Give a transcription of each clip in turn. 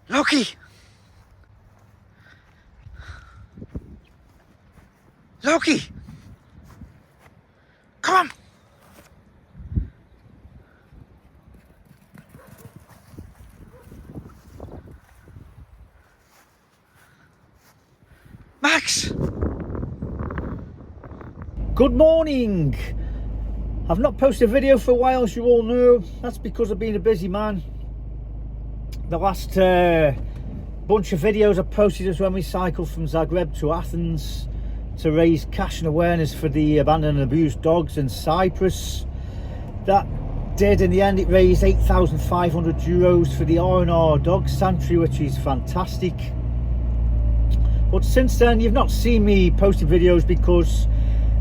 Loki! Loki! Come on! Max! Good morning! I've not posted a video for a while, as you all know. That's because I've been a busy man. The last bunch of videos I posted was when we cycled from Zagreb to Athens to raise cash and awareness for the abandoned and abused dogs in Cyprus. That did, in the end, it raised €8,500 for the R&R Dog Sanctuary, which is fantastic. But since then, you've not seen me posting videos because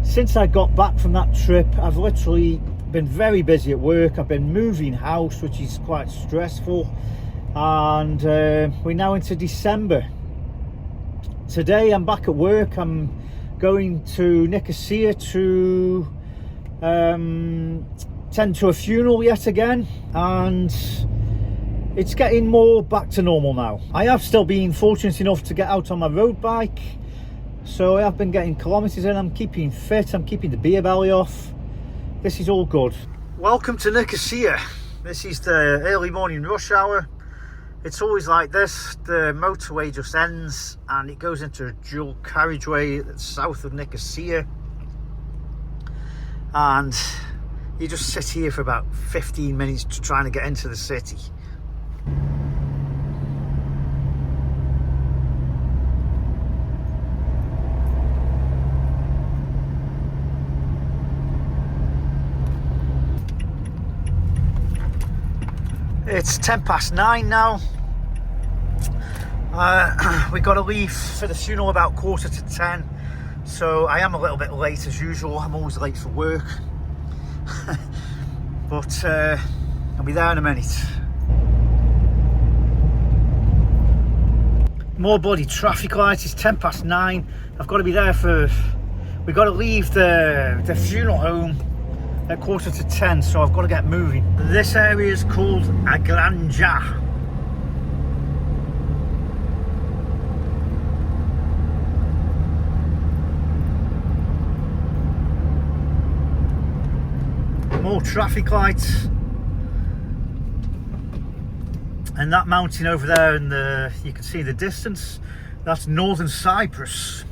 since I got back from that trip, I've literally been very busy at work. I've been moving house, which is quite stressful. And we're now into December. Today I'm back at work. I'm going to Nicosia to tend to a funeral yet again, and it's getting more back to normal now. I have still been fortunate enough to get out on my road bike, so I have been getting kilometres in. I'm keeping fit, I'm keeping the beer belly off. This is all good. Welcome to Nicosia. This is the early morning rush hour. It's always like this. The motorway just ends and it goes into a dual carriageway that's south of Nicosia, and you just sit here for about 15 minutes trying to get into the city. It's 9:10 now. We got to leave for the funeral about 9:45, so I am a little bit late as usual. I'm always late for work. But I'll be there in a minute. More bloody traffic lights. It's 9:10. I've got to be there for... We've got to leave the funeral home at 9:45, so I've got to get moving. This area is called Agranja. More traffic lights, and that mountain over there, and you can see the distance. That's northern Cyprus.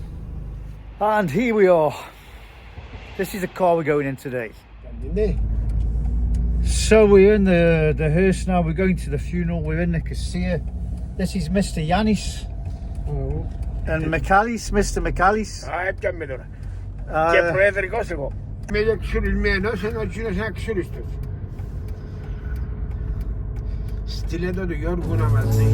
And here we are. This is the car we're going in today. So we're in the hearse now. We're going to the funeral. We're in Nicosia. This is Mr. Yanis and Mikalis, Mr. Mikalis. Stiletto του Γιώργου να μαζί.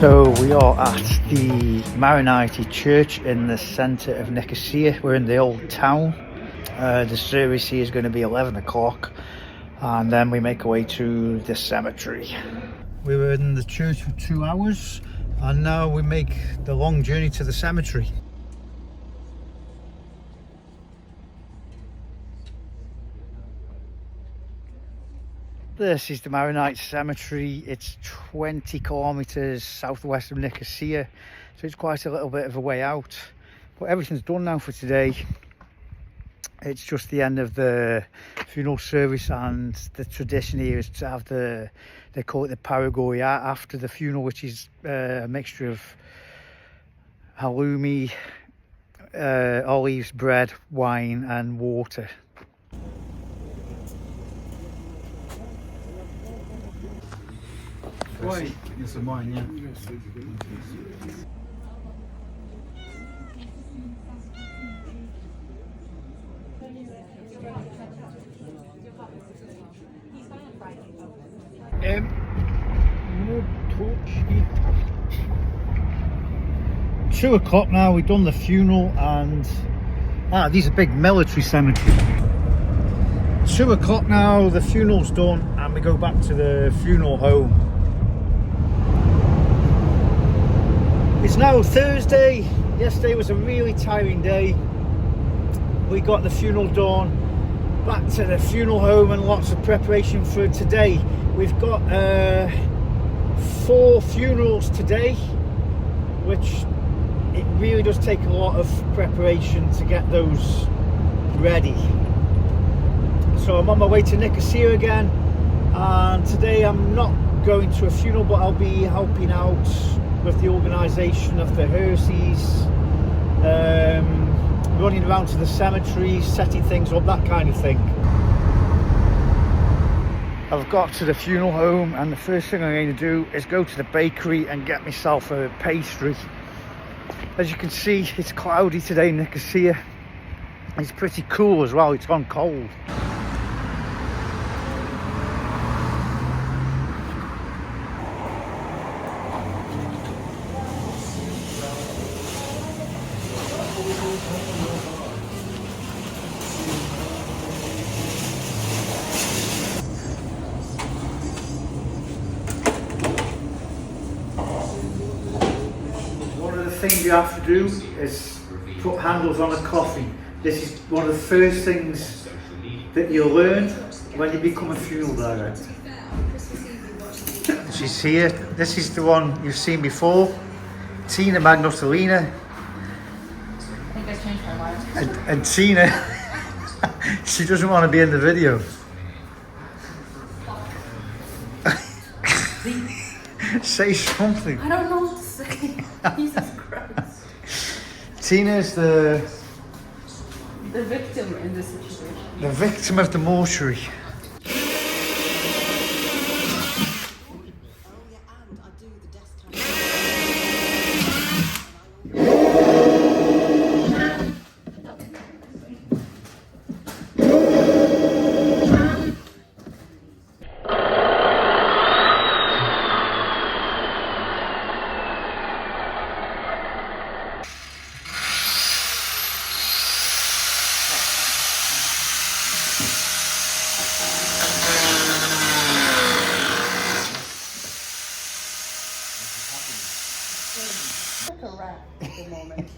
So we are at the Maronite Church in the centre of Nicosia. We're in the old town. The service here is going to be 11 o'clock and then we make our way to the cemetery. We were in the church for 2 hours and now we make the long journey to the cemetery. This is the Maronite Cemetery. It's 20 kilometres southwest of Nicosia, so it's quite a little bit of a way out. But everything's done now for today. It's just the end of the funeral service, and the tradition here is to have they call it the paragoria after the funeral, which is a mixture of halloumi, olives, bread, wine and water. Why? It's mine, yeah. No, 2 o'clock now. We've done the funeral, and these are big military cemetery. 2 o'clock now. The funeral's done, and we go back to the funeral home. It's now Thursday. Yesterday was a really tiring day. We got the funeral done, back to the funeral home, and lots of preparation for today. We've got 4 funerals today, which it really does take a lot of preparation to get those ready. So I'm on my way to Nicosia again, and today I'm not going to a funeral, but I'll be helping out with the organisation of the hearses, running around to the cemeteries, setting things up, that kind of thing. I've got to the funeral home, and the first thing I'm going to do is go to the bakery and get myself a pastry. As you can see, it's cloudy today in Nicosia. It's pretty cool as well, it's gone cold. One of the things you have to do is put handles on a coffin. This is one of the first things that you'll learn when you become a funeral director. She's here. This is the one you've seen before, Tina Magnotolina. I think I changed my mind. And Tina, she doesn't want to be in the video. Say something. I don't know what to say. Jesus Christ. Tina's the victim in this situation. the victim of the mortuary. Like a rat at the moment.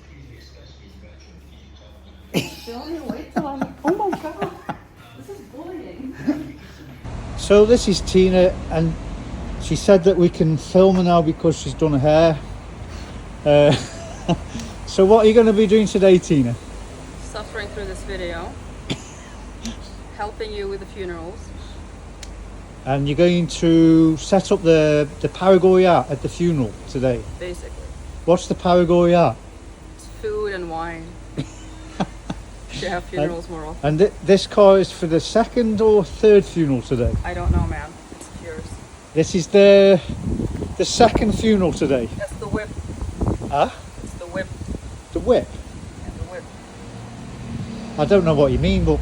Don't wait till I'm. Oh my god! This is bullying. So this is Tina, and she said that we can film her now because she's done her hair. So what are you going to be doing today, Tina? Suffering through this video. Helping you with the funerals. And you're going to set up the paragoria at the funeral today. Basically. What's the paragoria? It's food and wine. Should have funerals more often. And this car is for the second or third funeral today? I don't know, man. It's yours. This is the second funeral today. That's the whip. Huh? It's the whip. The whip? Yeah, the whip. I don't know what you mean, but...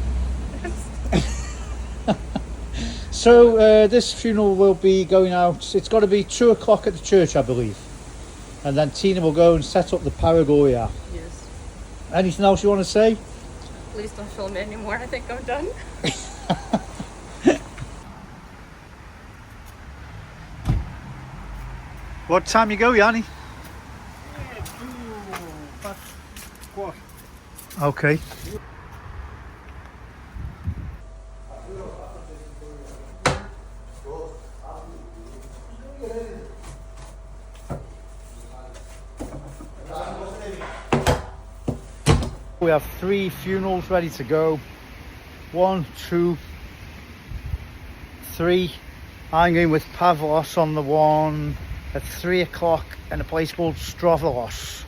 So this funeral will be going out, it's got to be 2 o'clock at the church, I believe. and then Tina will go and set up the Paragoya. Yes. Anything else you want to say? Please don't film me anymore. I think I'm done. What time you go, Yanni? Okay. We have 3 funerals ready to go. 1, 2, 3. I'm going with Pavlos on the one at 3 o'clock in a place called Strovolos.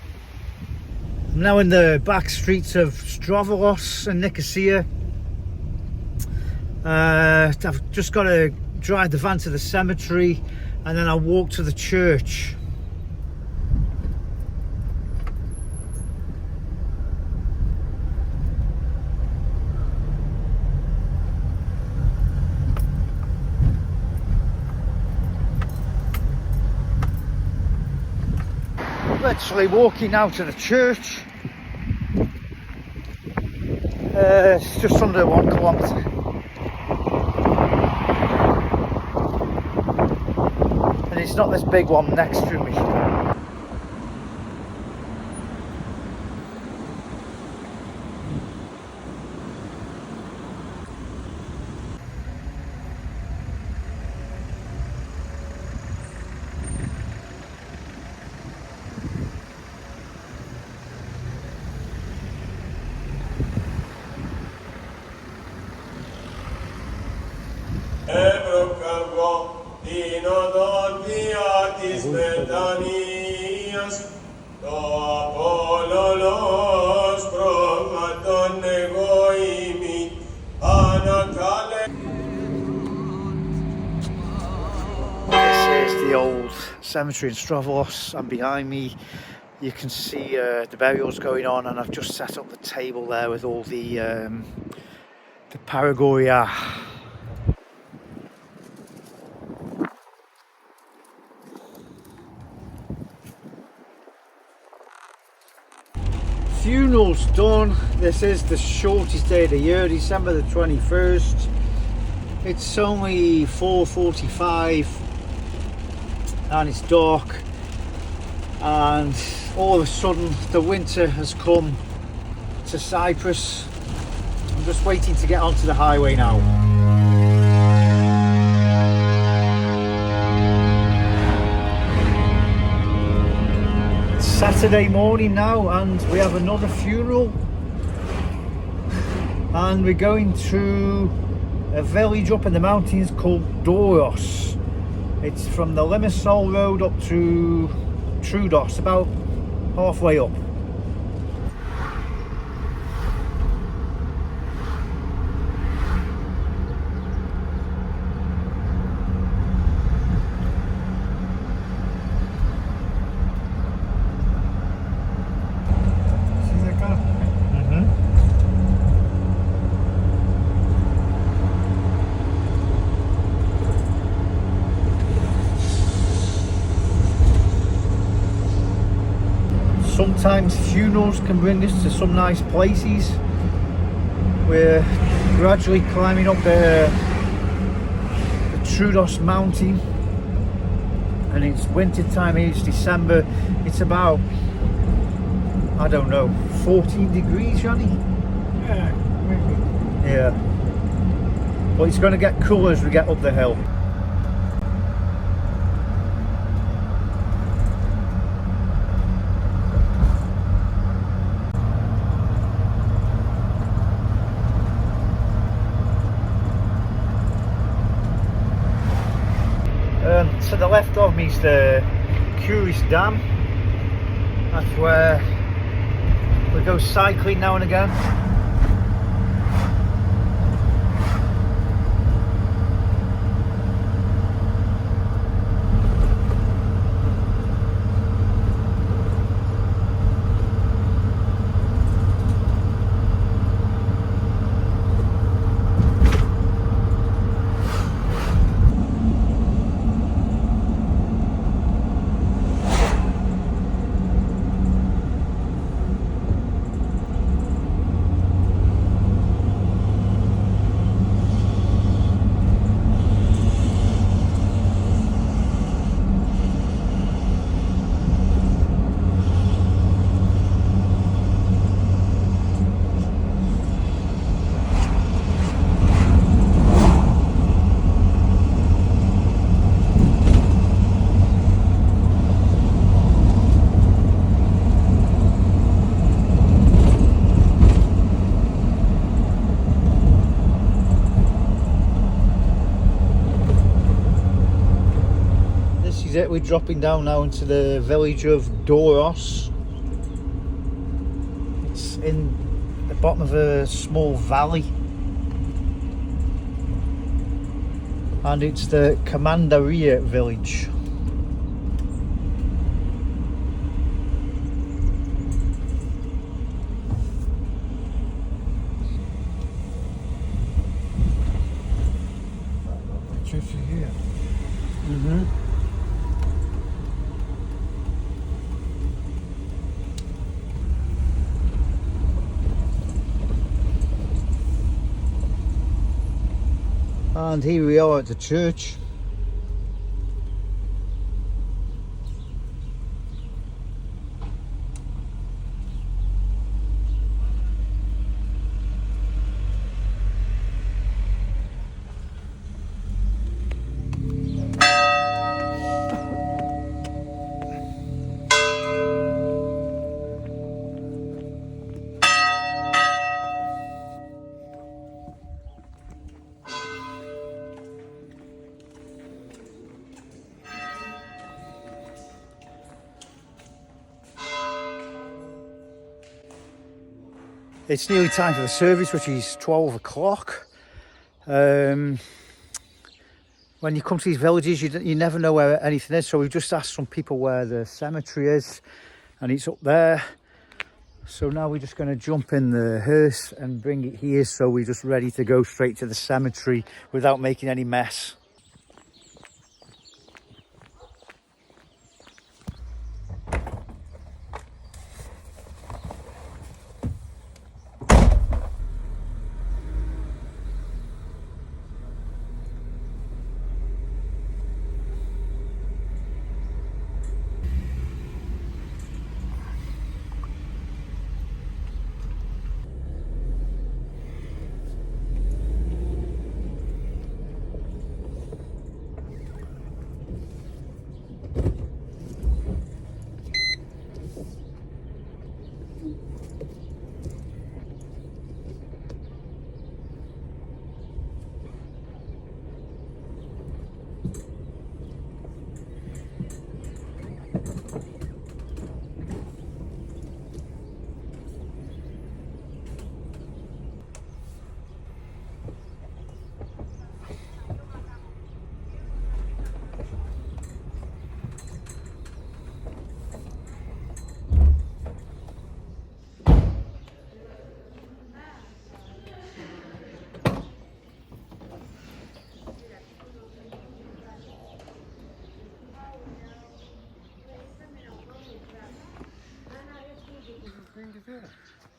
I'm now in the back streets of Strovolos and Nicosia. I've just got to drive the van to the cemetery and then I'll walk to the church. Literally walking now to the church. It's just under 1 kilometre. And it's not this big one next to me. την οδόν δια της μετανοίας, το Απόλλωνος προβατών εγώ ημί, ανακάλε. This is the old cemetery in Strovolos, and behind me you can see the burials going on, and I've just set up the table there with all the Paragoya. Funeral's done. This is the shortest day of the year, December the 21st. It's only 4:45 and it's dark, and all of a sudden the winter has come to Cyprus. I'm just waiting to get onto the highway now. Saturday morning now, and we have another funeral, and we're going to a village up in the mountains called Doros. It's from the Limassol road up to Troodos, about halfway up. Sometimes funerals can bring us to some nice places. We're gradually climbing up the Troodos mountain, and it's winter time here, it's December. It's about, I don't know, 14 degrees, Johnny? Yeah, maybe. Yeah. But it's going to get cooler as we get up the hill. To the left of me is the Curis Dam. That's where we go cycling now and again. is it. We're dropping down now into the village of Doros. It's in the bottom of a small valley. And it's the Commanderia village. Church is here. And here we are at the church. It's nearly time for the service, which is 12 o'clock. When you come to these villages, you never know where anything is. So we've just asked some people where the cemetery is, and it's up there. So now we're just going to jump in the hearse and bring it here, so we're just ready to go straight to the cemetery without making any mess.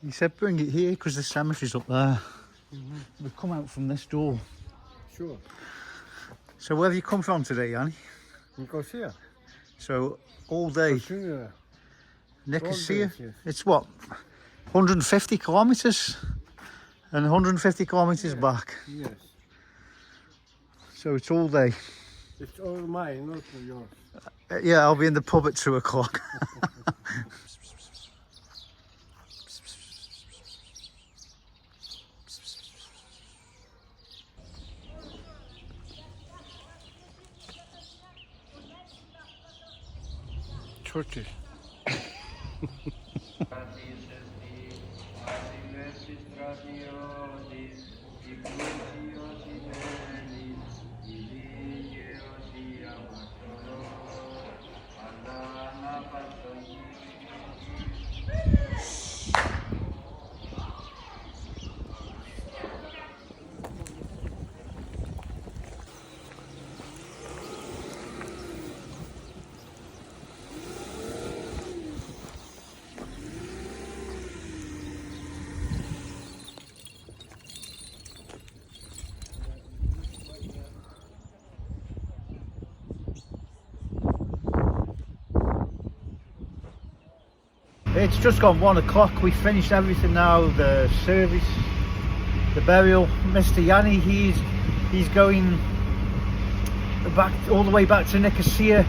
He said bring it here because the cemetery's up there. We've come out from this door. Sure. So where have you come from today, Yanni? Nicosia. So all day. Nicosia. Nicosia? All day, yes. It's what? 150 kilometres? And 150 kilometres back. Yes. So it's all day. It's all mine, not yours. Yeah, I'll be in the pub at 2 o'clock. Churches. It's just gone 1 o'clock. We finished everything now. The service, the burial. Mr. Yanni, he's going back all the way back to Nicosia,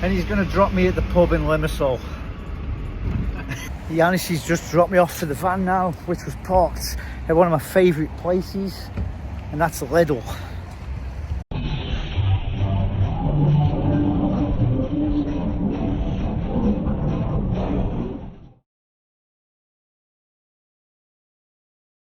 and he's going to drop me at the pub in Limassol. Yannis has just dropped me off to the van now, which was parked at one of my favourite places, and that's Lidl.